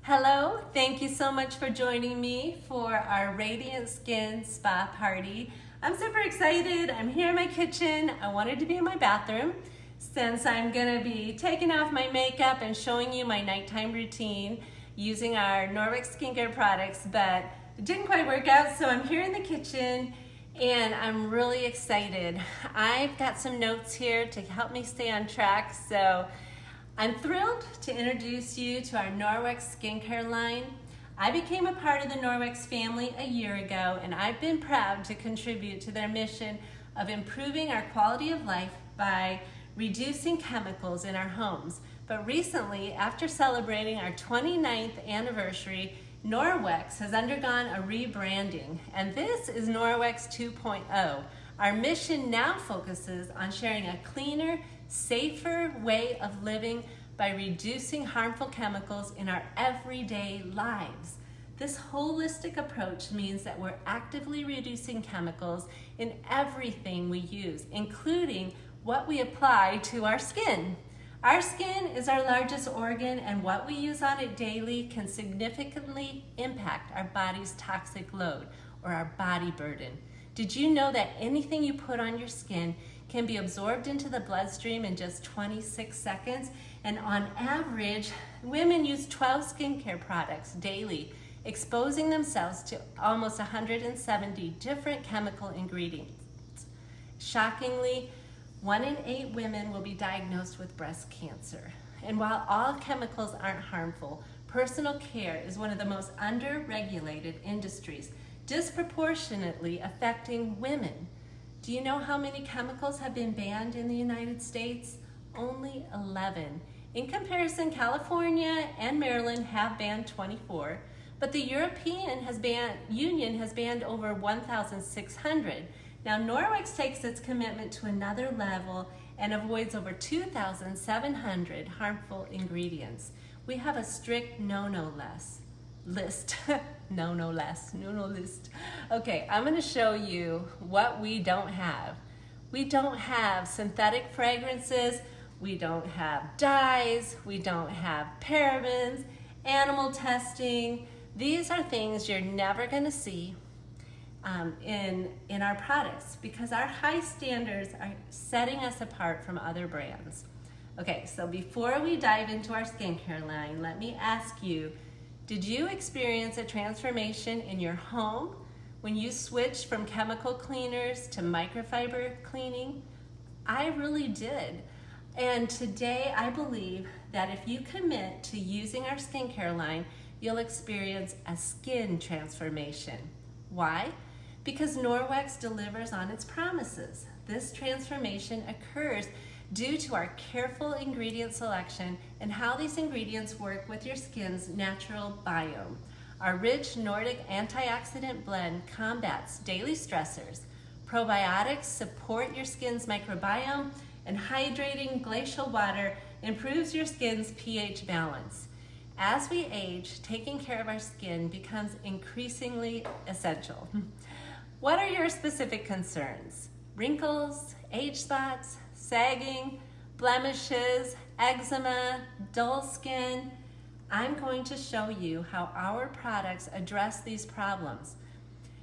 Hello, thank you so much for joining me for our Radiant Skin Spa Party. I'm super excited. I'm here in my kitchen. I wanted to be in my bathroom since I'm gonna be taking off my makeup and showing you my nighttime routine using our Norwex skincare products, but it didn't quite work out, so I'm here in the kitchen and I'm really excited. I've got some notes here to help me stay on track, so I'm thrilled to introduce you to our Norwex skincare line. I became a part of the Norwex family a year ago, and I've been proud to contribute to their mission of improving our quality of life by reducing chemicals in our homes. But recently, after celebrating our 29th anniversary, Norwex has undergone a rebranding, and this is Norwex 2.0. Our mission now focuses on sharing a cleaner, safer way of living by reducing harmful chemicals in our everyday lives. This holistic approach means that we're actively reducing chemicals in everything we use, including what we apply to our skin. Our skin is our largest organ, and what we use on it daily can significantly impact our body's toxic load or our body burden. Did you know that anything you put on your skin can be absorbed into the bloodstream in just 26 seconds? And on average, women use 12 skincare products daily, exposing themselves to almost 170 different chemical ingredients. Shockingly, 1 in 8 women will be diagnosed with breast cancer. And while all chemicals aren't harmful, personal care is one of the most under-regulated industries, disproportionately affecting women. Do you know how many chemicals have been banned in the United States? Only 11. In comparison, California and Maryland have banned 24, but the European Union has banned over 1,600. Now, Norwex takes its commitment to another level and avoids over 2,700 harmful ingredients. We have a strict no-no list. No list. Okay, I'm gonna show you what we don't have. We don't have synthetic fragrances, we don't have dyes, we don't have parabens, animal testing. These are things you're never gonna see in our products because our high standards are setting us apart from other brands. Okay, so before we dive into our skincare line, let me ask you, did you experience a transformation in your home when you switched from chemical cleaners to microfiber cleaning? I really did. And today I believe that if you commit to using our skincare line, you'll experience a skin transformation. Why? Because Norwex delivers on its promises. This transformation occurs due to our careful ingredient selection and how these ingredients work with your skin's natural biome. Our rich Nordic antioxidant blend combats daily stressors. Probiotics support your skin's microbiome, and hydrating glacial water improves your skin's pH balance. As we age, taking care of our skin becomes increasingly essential. What are your specific concerns? Wrinkles, age spots, sagging, blemishes, eczema, dull skin? I'm going to show you how our products address these problems.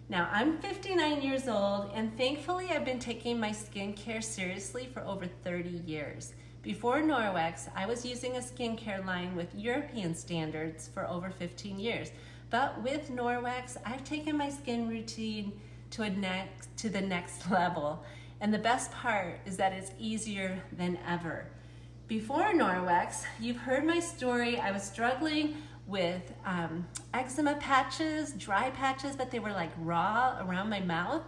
Now, I'm 59 years old, and thankfully I've been taking my skincare seriously for over 30 years. Before Norwex, I was using a skincare line with European standards for over 15 years. But with Norwex, I've taken my skin routine to the next level. And the best part is that it's easier than ever. Before Norwex, you've heard my story. I was struggling with eczema patches, dry patches, but they were like raw around my mouth.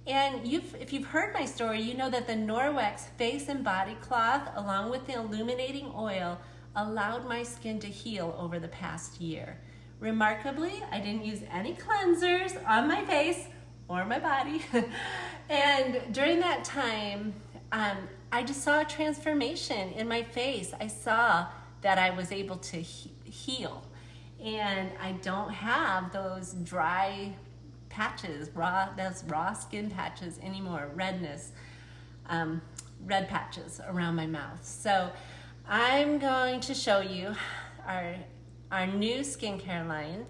And if you've heard my story, you know that the Norwex face and body cloth, along with the illuminating oil, allowed my skin to heal over the past year. Remarkably, I didn't use any cleansers on my face or my body. And during that time, I just saw a transformation in my face. I saw that I was able to heal. And I don't have those dry patches, those raw skin patches anymore, redness, red patches around my mouth. So I'm going to show you our our new skincare line.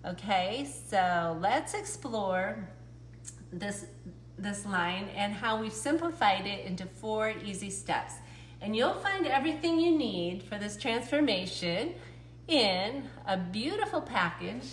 Okay, so let's explore this line and how we've simplified it into 4 easy steps. And you'll find everything you need for this transformation in a beautiful package.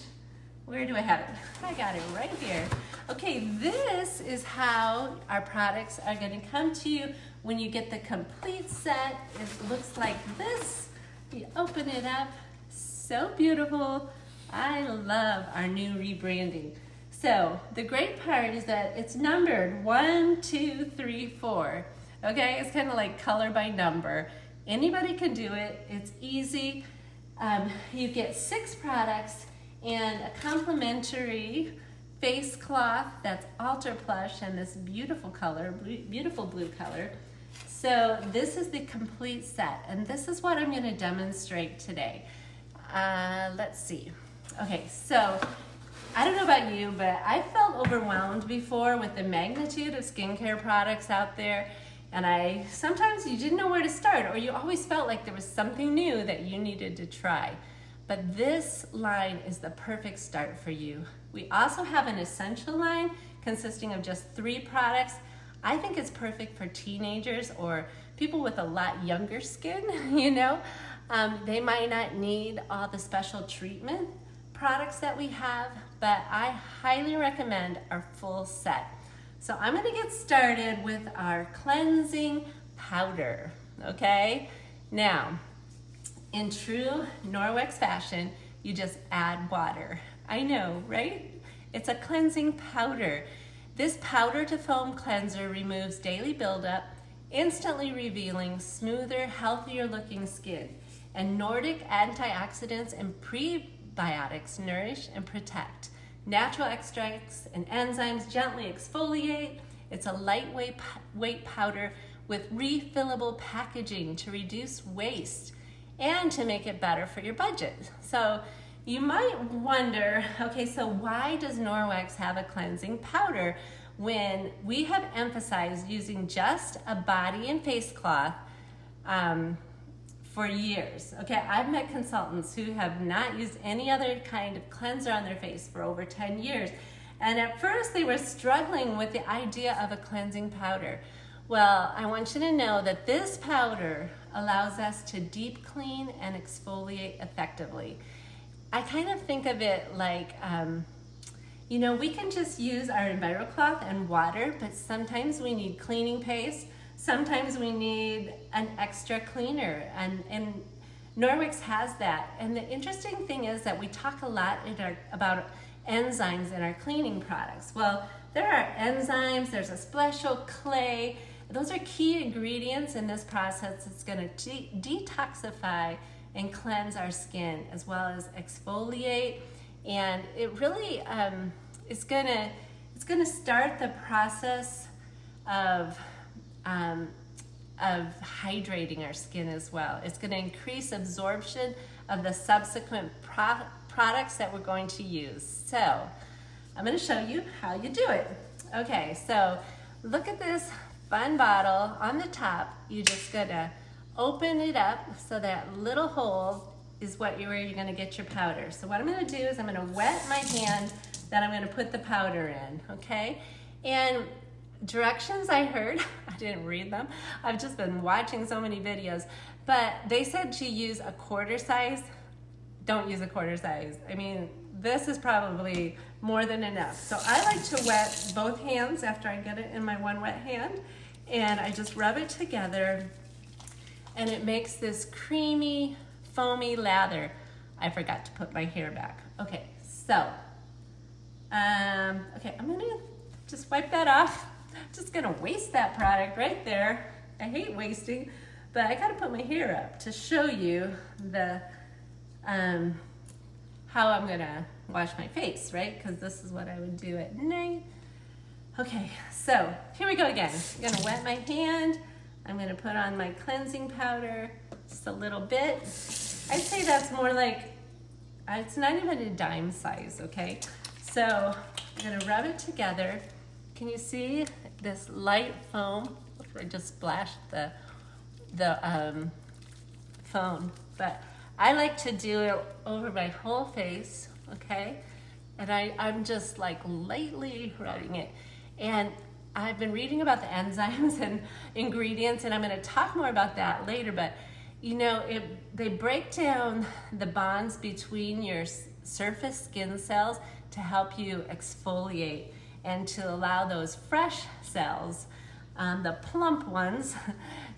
Where do I have it? I got it right here. Okay, this is how our products are going to come to you when you get the complete set. It looks like this. You open it up. So beautiful. I love our new rebranding. So the great part is that it's numbered 1, 2, 3, 4. Okay, it's kind of like color by number. Anybody can do it. It's easy. You get 6 products and a complimentary face cloth that's Ultra Plush and this beautiful color, beautiful blue color. So this is the complete set, and this is what I'm going to demonstrate today. Let's see. Okay, so I don't know about you, but I felt overwhelmed before with the magnitude of skincare products out there, and sometimes you didn't know where to start, or you always felt like there was something new that you needed to try. But this line is the perfect start for you. We also have an essential line consisting of just 3 products. I think it's perfect for teenagers or people with a lot younger skin, you know. They might not need all the special treatment products that we have, but I highly recommend our full set. So I'm gonna get started with our cleansing powder, okay? Now, in true Norwex fashion, you just add water. I know, right? It's a cleansing powder. This powder to foam cleanser removes daily buildup, instantly revealing smoother, healthier looking skin. And Nordic antioxidants and prebiotics nourish and protect. Natural extracts and enzymes gently exfoliate. It's a lightweight powder with refillable packaging to reduce waste and to make it better for your budget. So you might wonder, okay, so why does Norwex have a cleansing powder when we have emphasized using just a body and face cloth for years? Okay, I've met consultants who have not used any other kind of cleanser on their face for over 10 years. And at first they were struggling with the idea of a cleansing powder. Well, I want you to know that this powder allows us to deep clean and exfoliate effectively. I kind of think of it like, you know, we can just use our EnviroCloth and water, but sometimes we need cleaning paste. Sometimes we need an extra cleaner, and Norwex has that. And the interesting thing is that we talk a lot about enzymes in our cleaning products. Well, there are enzymes, there's a special clay. Those are key ingredients in this process. It's going to detoxify and cleanse our skin as well as exfoliate, and it really it's going to start the process of hydrating our skin as well. It's going to increase absorption of the subsequent products that we're going to use. So I'm going to show you how you do it. Okay, so look at this fun bottle. On the top, you just gonna open it up so that little hole is where you're gonna get your powder. So what I'm gonna do is I'm gonna wet my hand that I'm gonna put the powder in, okay? And directions I heard, I didn't read them. I've just been watching so many videos, but they said to use a quarter size. Don't use a quarter size. I mean, this is probably more than enough. So I like to wet both hands after I get it in my one wet hand, and I just rub it together, and it makes this creamy, foamy lather. I forgot to put my hair back. Okay, so, okay, I'm gonna just wipe that off. Just gonna waste that product right there. I hate wasting, but I gotta put my hair up to show you the, how I'm gonna wash my face, right? Because this is what I would do at night. Okay, so here we go again. I'm gonna wet my hand. I'm gonna put on my cleansing powder, just a little bit. I'd say that's more like, it's not even a dime size, okay? So I'm gonna rub it together. Can you see this light foam? I just splashed the foam, but I like to do it over my whole face, okay? And I'm just like lightly rubbing it. And I've been reading about the enzymes and ingredients, and I'm gonna talk more about that later, but you know, they break down the bonds between your surface skin cells to help you exfoliate and to allow those fresh cells, the plump ones,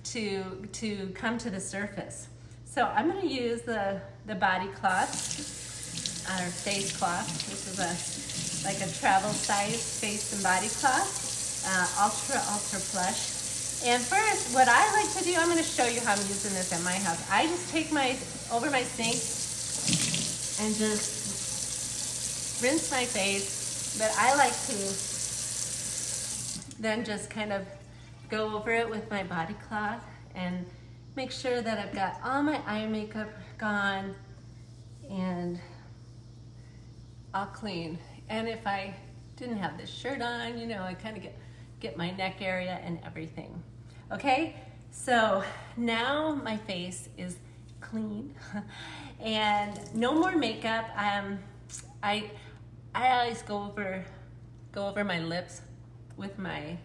to come to the surface. So I'm going to use the body cloth, our face cloth. This is like a travel size face and body cloth, ultra plush. And first, what I like to do, I'm going to show you how I'm using this at my house. I just take over my sink and just rinse my face, but I like to then just kind of go over it with my body cloth and make sure that I've got all my eye makeup gone and all clean. And if I didn't have this shirt on, you know, I kind of get my neck area and everything. Okay, so now my face is clean and no more makeup. I always go over my lips with my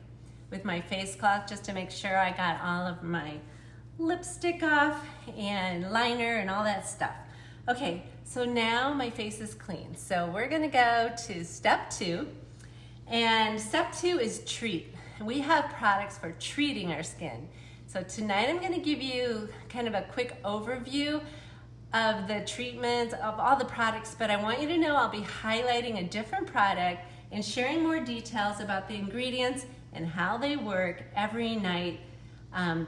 face cloth just to make sure I got all of my lipstick off and liner and all that stuff. Okay, so now my face is clean. So we're gonna go to step 2. And step 2 is treat. We have products for treating our skin. So tonight I'm gonna give you kind of a quick overview of the treatments, of all the products, but I want you to know I'll be highlighting a different product and sharing more details about the ingredients and how they work every night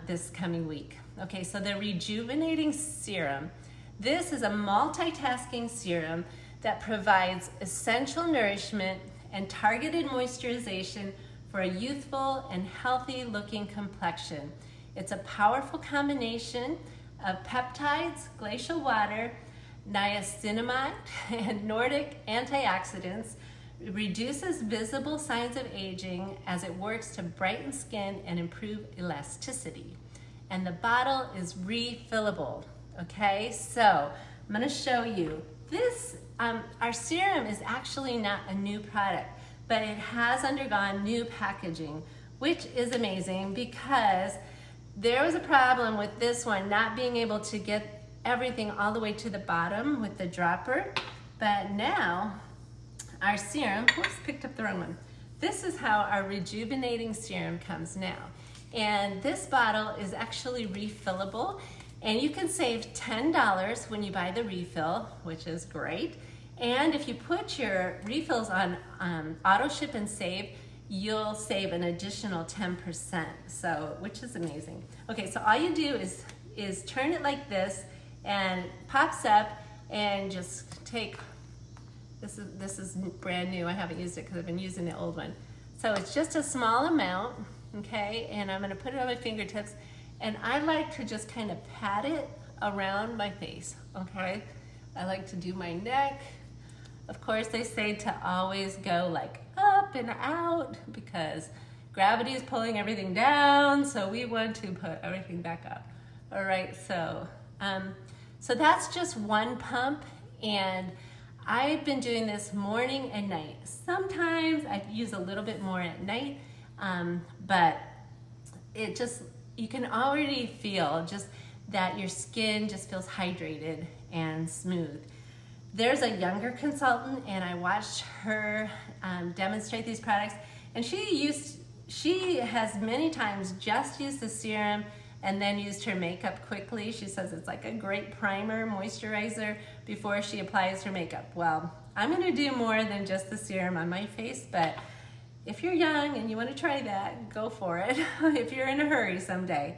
this coming week. Okay, so the Rejuvenating Serum. This is a multitasking serum that provides essential nourishment and targeted moisturization for a youthful and healthy looking complexion. It's a powerful combination of peptides, glacial water, niacinamide, and Nordic antioxidants. It reduces visible signs of aging as it works to brighten skin and improve elasticity. And the bottle is refillable, okay? So I'm gonna show you. This, our serum is actually not a new product, but it has undergone new packaging, which is amazing because there was a problem with this one not being able to get everything all the way to the bottom with the dropper, but now our serum, whoops, picked up the wrong one. This is how our Rejuvenating Serum comes now. And this bottle is actually refillable, and you can save $10 when you buy the refill, which is great. And if you put your refills on auto ship and save, you'll save an additional 10%, so, which is amazing. Okay, so all you do is turn it like this, and it pops up, and just take, this is brand new. I haven't used it because I've been using the old one. So it's just a small amount, okay, and I'm gonna put it on my fingertips, and I like to just kind of pat it around my face, okay? I like to do my neck. Of course, they say to always go like up and out because gravity is pulling everything down, so we want to put everything back up. All right, so that's just one pump, and I've been doing this morning and night. Sometimes I use a little bit more at night, but it just, you can already feel just that your skin just feels hydrated and smooth. There's a younger consultant, and I watched her demonstrate these products, and she has many times just used the serum and then used her makeup quickly. She says it's like a great primer, moisturizer before she applies her makeup. Well, I'm gonna do more than just the serum on my face, but if you're young and you wanna try that, go for it, if you're in a hurry someday.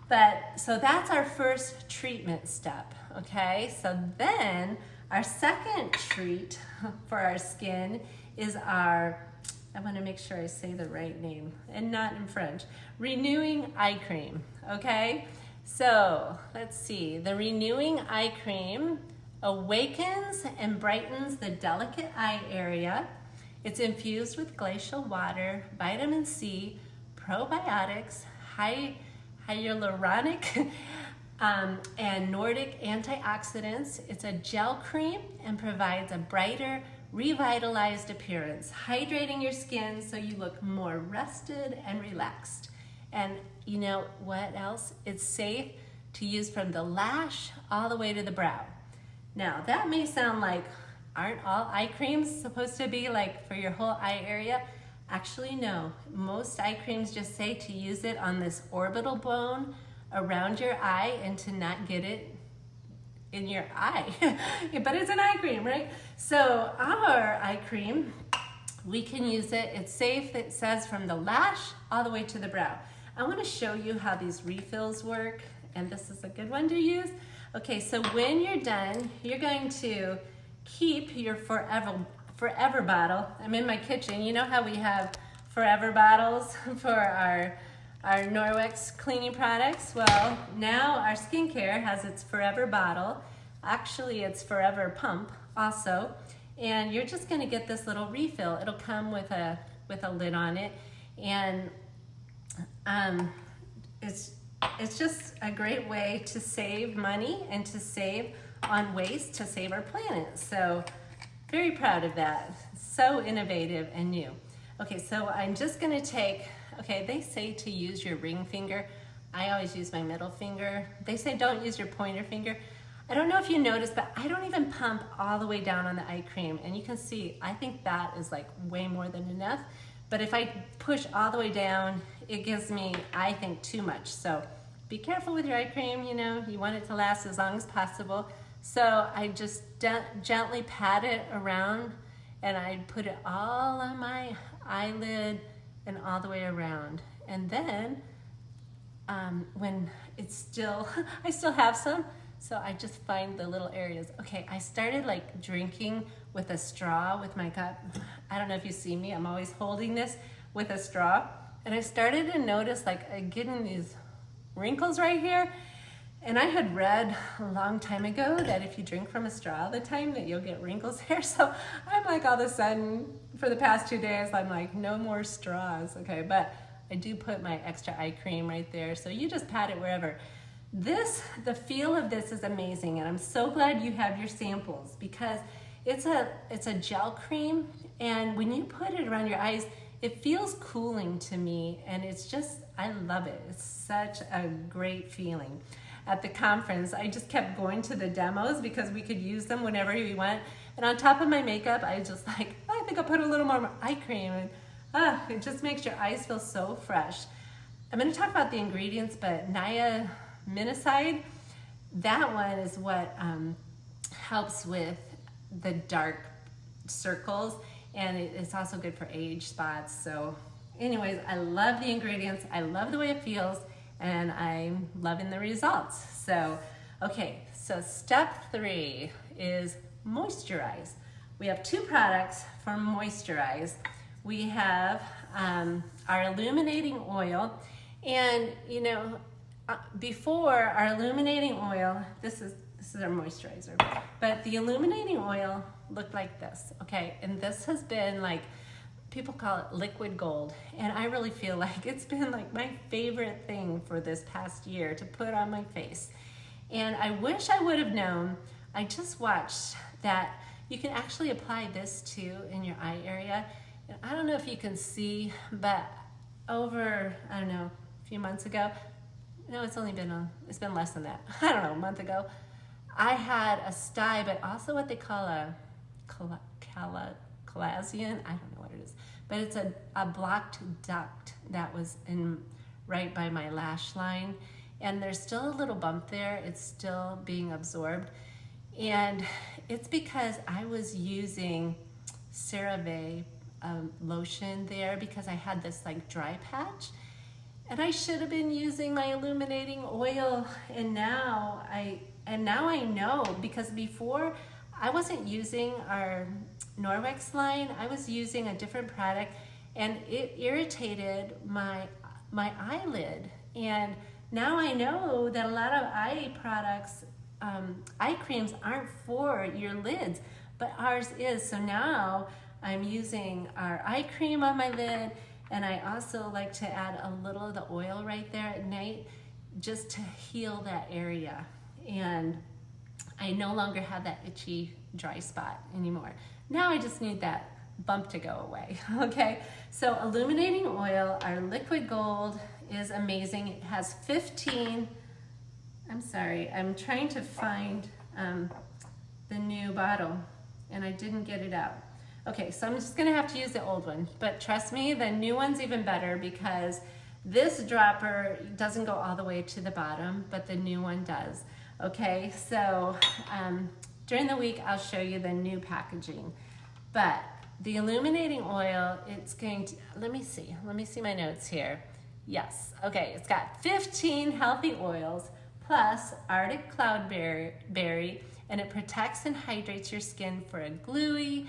But, so that's our first treatment step, okay? So then, our second treat for our skin is our, I want to make sure I say the right name and not in French, Renewing Eye Cream, okay? So let's see, the Renewing Eye Cream awakens and brightens the delicate eye area. It's infused with glacial water, vitamin C, probiotics, hyaluronic and Nordic antioxidants. It's a gel cream and provides a brighter, revitalized appearance, hydrating your skin so you look more rested and relaxed. And you know what else? It's safe to use from the lash all the way to the brow. Now, that may sound like, aren't all eye creams supposed to be like for your whole eye area? Actually, no. Most eye creams just say to use it on this orbital bone around your eye and to not get it in your eye. But it's an eye cream, right? So our eye cream, we can use it. It's safe. It says from the lash all the way to the brow. I want to show you how these refills work, and this is a good one to use. Okay, so when you're done, you're going to keep your forever bottle. I'm in my kitchen. You know how we have forever bottles for our Norwex cleaning products? Well, now our skincare has its forever bottle. Actually, it's forever pump also. And you're just gonna get this little refill. It'll come with a lid on it. And it's just a great way to save money and to save on waste, to save our planet. So very proud of that. So innovative and new. Okay, so I'm just gonna take, okay, they say to use your ring finger. I always use my middle finger. They say don't use your pointer finger. I don't know if you noticed, but I don't even pump all the way down on the eye cream. And you can see, I think that is like way more than enough. But if I push all the way down, it gives me, I think, too much. So be careful with your eye cream, you know, you want it to last as long as possible. So I just gently pat it around and I put it all on my eyelid and all the way around. And then when it's still, I still have some, so I just find the little areas. Okay, I started like drinking with a straw with my cup. I don't know if you see me, I'm always holding this with a straw. And I started to notice like getting these wrinkles right here. And I had read a long time ago that if you drink from a straw all the time that you'll get wrinkles there. So I'm like all of a sudden, for the past 2 days, I'm like, no more straws, okay? But I do put my extra eye cream right there. So you just pat it wherever. The feel of this is amazing. And I'm so glad you have your samples because it's a gel cream. And when you put it around your eyes, it feels cooling to me. And it's just, I love it. It's such a great feeling. At the conference, I just kept going to the demos because we could use them whenever we went. And on top of my makeup, I just like, I think I'll put a little more eye cream. And it just makes your eyes feel so fresh. I'm gonna talk about the ingredients, but niacinamide, that one is what helps with the dark circles. And it's also good for age spots. So anyways, I love the ingredients. I love the way it feels. And I'm loving the results. So, okay, so step 3 is moisturize. We have 2 products for moisturize. We have our illuminating oil, and you know, before our illuminating oil, this is our moisturizer, but the illuminating oil looked like this, okay? And this has been like, people call it liquid gold, and I really feel like it's been like my favorite thing for this past year to put on my face. And I wish I would have known. I just watched that you can actually apply this too in your eye area. And I don't know if you can see, but over, I don't know, a few months ago, no, it's been less than that. I don't know, a month ago, I had a sty, but also what they call a chalazion, I don't know what it is, but it's a blocked duct that was right by my lash line, and there's still a little bump there. It's still being absorbed, and it's because I was using CeraVe lotion there because I had this like dry patch, and I should have been using my illuminating oil, and now I know, because before I wasn't using our Norwex line, I was using a different product, and it irritated my eyelid. And now I know that a lot of eye products, eye creams aren't for your lids, but ours is. So now I'm using our eye cream on my lid, and I also like to add a little of the oil right there at night. just to heal that area. And I no longer have that itchy, dry spot anymore. Now I just need that bump to go away, okay? So illuminating oil, our liquid gold, is amazing. It has 15, I'm sorry, I'm trying to find the new bottle and I didn't get it out. Okay, so I'm just gonna have to use the old one, but trust me, the new one's even better because this dropper doesn't go all the way to the bottom, but the new one does. Okay, so during the week, I'll show you the new packaging, but the illuminating oil, it's going to, let me see my notes here. Yes, okay, it's got 15 healthy oils plus Arctic cloudberry, and it protects and hydrates your skin for a dewy,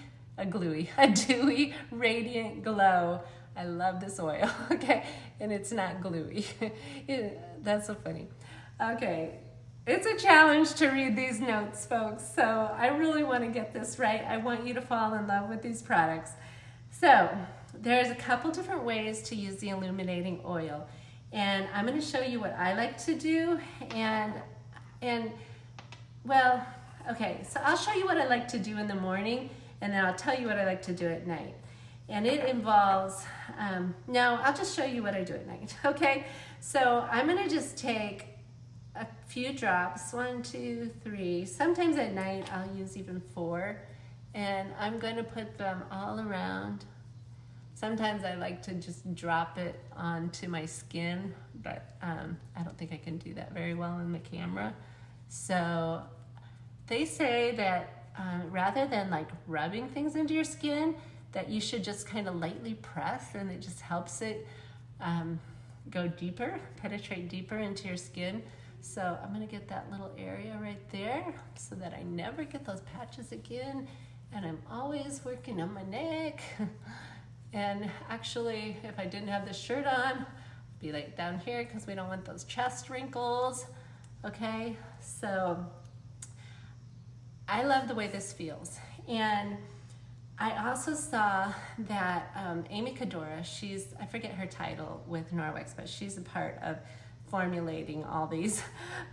radiant glow. I love this oil, okay, and it's not gluey. That's so funny. Okay, it's a challenge to read these notes, folks, so I really want to get this right. I want you to fall in love with these products. So there's a couple different ways to use the illuminating oil, and I'm going to show you what I like to do, and well, okay, so I'll show you what I like to do in the morning, and then I'll tell you what I like to do at night. And it involves, no, I'll just show you what I do at night, okay? So I'm gonna just take a few drops, 1, 2, 3. Sometimes at night I'll use even 4, and I'm gonna put them all around. Sometimes I like to just drop it onto my skin, but I don't think I can do that very well in the camera. So they say that rather than like rubbing things into your skin, that you should just kind of lightly press, and it just helps it go deeper, penetrate deeper into your skin. So I'm gonna get that little area right there so that I never get those patches again. And I'm always working on my neck. And actually, if I didn't have this shirt on, I'd be like down here because we don't want those chest wrinkles, okay? So I love the way this feels. And I also saw that Amy Cadora, I forget her title with Norwex, but she's a part of formulating all these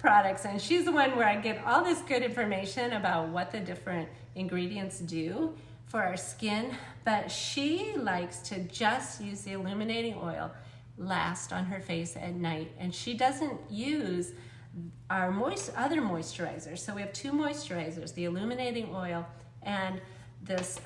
products, and she's the one where I get all this good information about what the different ingredients do for our skin, but she likes to just use the illuminating oil last on her face at night, and she doesn't use our other moisturizers. So we have 2 moisturizers, the illuminating oil and this,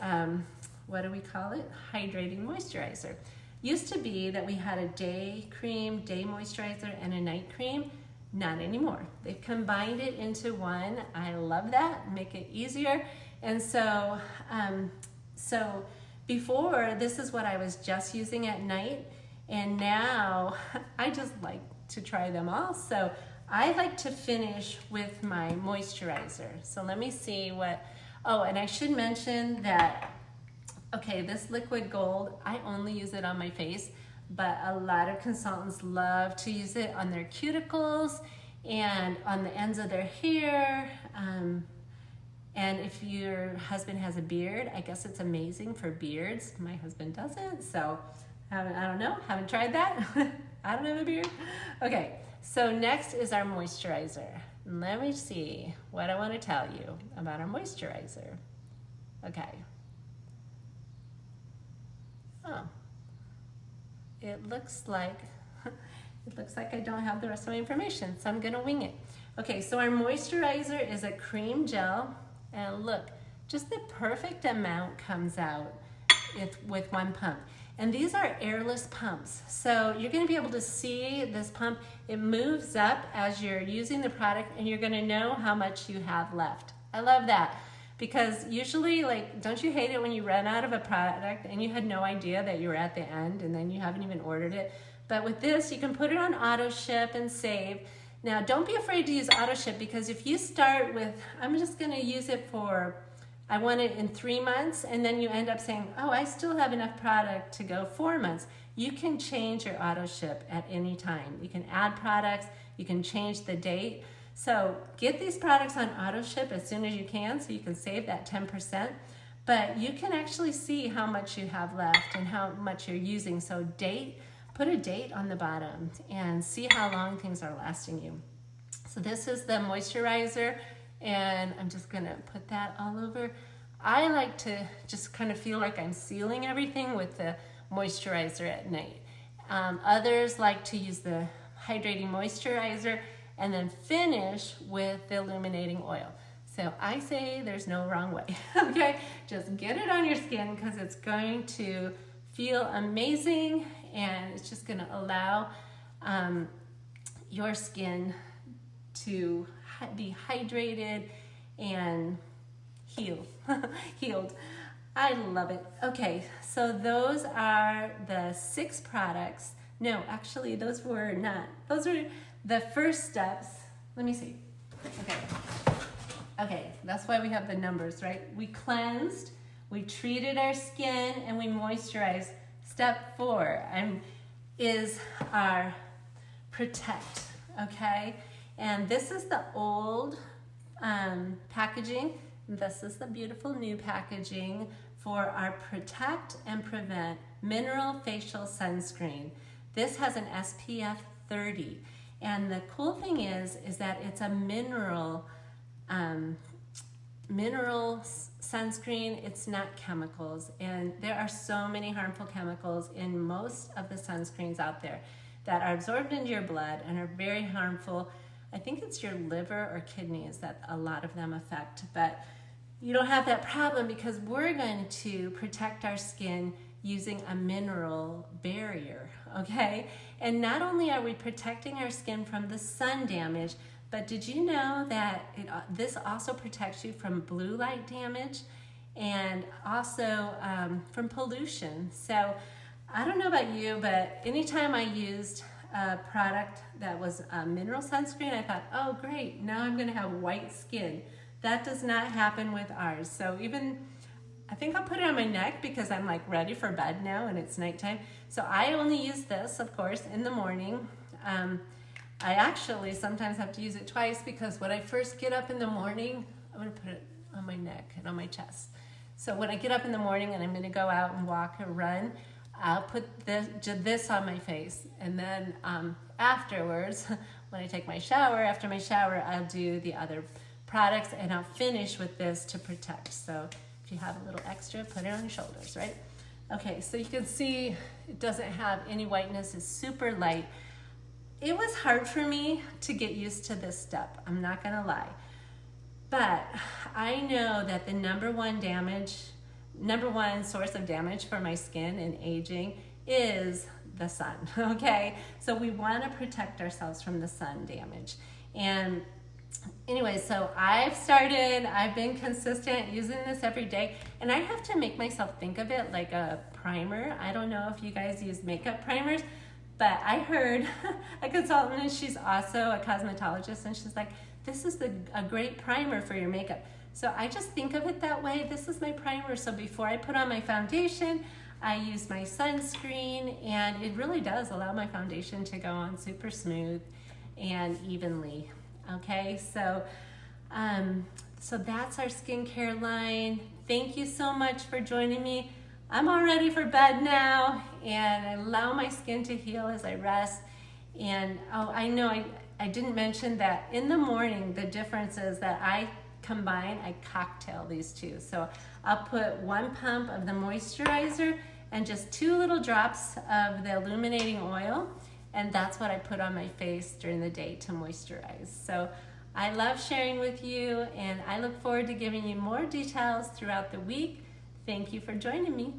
what do we call it? Hydrating moisturizer. Used to be that we had a day cream, day moisturizer, and a night cream. Not anymore. They've combined it into one. I love that, make it easier. And so, so before, this is what I was just using at night, and now I just like to try them all. So I like to finish with my moisturizer. So let me see what, oh, and I should mention that, okay, this liquid gold, I only use it on my face, but a lot of consultants love to use it on their cuticles and on the ends of their hair. And if your husband has a beard, I guess it's amazing for beards. My husband doesn't, so I don't know, haven't tried that. I don't have a beard. Okay, so next is our moisturizer. Let me see what I want to tell you about our moisturizer. Okay. Oh, it looks like I don't have the rest of my information, so I'm gonna wing it. Okay, so our moisturizer is a cream gel, and look, just the perfect amount comes out with one pump. And these are airless pumps, so you're gonna be able to see this pump. It moves up as you're using the product, and you're gonna know how much you have left. I love that. Because usually, like, don't you hate it when you run out of a product and you had no idea that you were at the end and then you haven't even ordered it? But with this, you can put it on auto ship and save. Now, don't be afraid to use auto ship, because if you start with, I'm just gonna use it for, I want it in 3 months, and then you end up saying, oh, I still have enough product to go 4 months. You can change your auto ship at any time. You can add products, you can change the date. So get these products on auto ship as soon as you can, so you can save that 10%, but you can actually see how much you have left and how much you're using. So date, put a date on the bottom and see how long things are lasting you. So this is the moisturizer, and I'm just gonna put that all over. I like to just kind of feel like I'm sealing everything with the moisturizer at night. Others like to use the hydrating moisturizer and then finish with the illuminating oil. So I say there's no wrong way, okay? Just get it on your skin because it's going to feel amazing, and it's just gonna allow your skin to be hydrated and healed. I love it. Okay, so those are the 6 products. No, actually, those were not. Those were the first steps. Let me see. Okay, that's why we have the numbers, right? We cleansed, we treated our skin, and we moisturized. Step 4 is our protect, okay? And this is the old packaging. This is the beautiful new packaging for our Protect and Prevent Mineral Facial Sunscreen. This has an SPF 30. And the cool thing is that it's a mineral sunscreen. It's not chemicals. And there are so many harmful chemicals in most of the sunscreens out there that are absorbed into your blood and are very harmful. I think it's your liver or kidneys that a lot of them affect, but you don't have that problem because we're going to protect our skin using a mineral barrier, okay? And not only are we protecting our skin from the sun damage, but did you know that this also protects you from blue light damage and also from pollution? So I don't know about you, but anytime I used a product that was a mineral sunscreen, I thought, oh great, now I'm gonna have white skin. That does not happen with ours. So even, I think I'll put it on my neck because I'm like ready for bed now and it's nighttime. So I only use this, of course, in the morning. I actually sometimes have to use it twice because when I first get up in the morning, I'm gonna put it on my neck and on my chest. So when I get up in the morning and I'm gonna go out and walk or run, I'll put this on my face, and then afterwards, when I take my shower, after my shower, I'll do the other products, and I'll finish with this to protect. So if you have a little extra, put it on your shoulders, right? Okay, so you can see it doesn't have any whiteness. It's super light. It was hard for me to get used to this step, I'm not gonna lie. But I know that the number one source of damage for my skin and aging is the sun, okay? So we wanna protect ourselves from the sun damage. And anyway, so I've been consistent using this every day, and I have to make myself think of it like a primer. I don't know if you guys use makeup primers, but I heard a consultant, and she's also a cosmetologist, and she's like, this is a great primer for your makeup. So I just think of it that way. This is my primer. So before I put on my foundation, I use my sunscreen, and it really does allow my foundation to go on super smooth and evenly. Okay, so that's our skincare line. Thank you so much for joining me. I'm all ready for bed now, and I allow my skin to heal as I rest. And oh, I know I didn't mention that in the morning, the difference is that I cocktail these two. So I'll put 1 pump of the moisturizer and just 2 little drops of the illuminating oil, and that's what I put on my face during the day to moisturize. So I love sharing with you, and I look forward to giving you more details throughout the week. Thank you for joining me.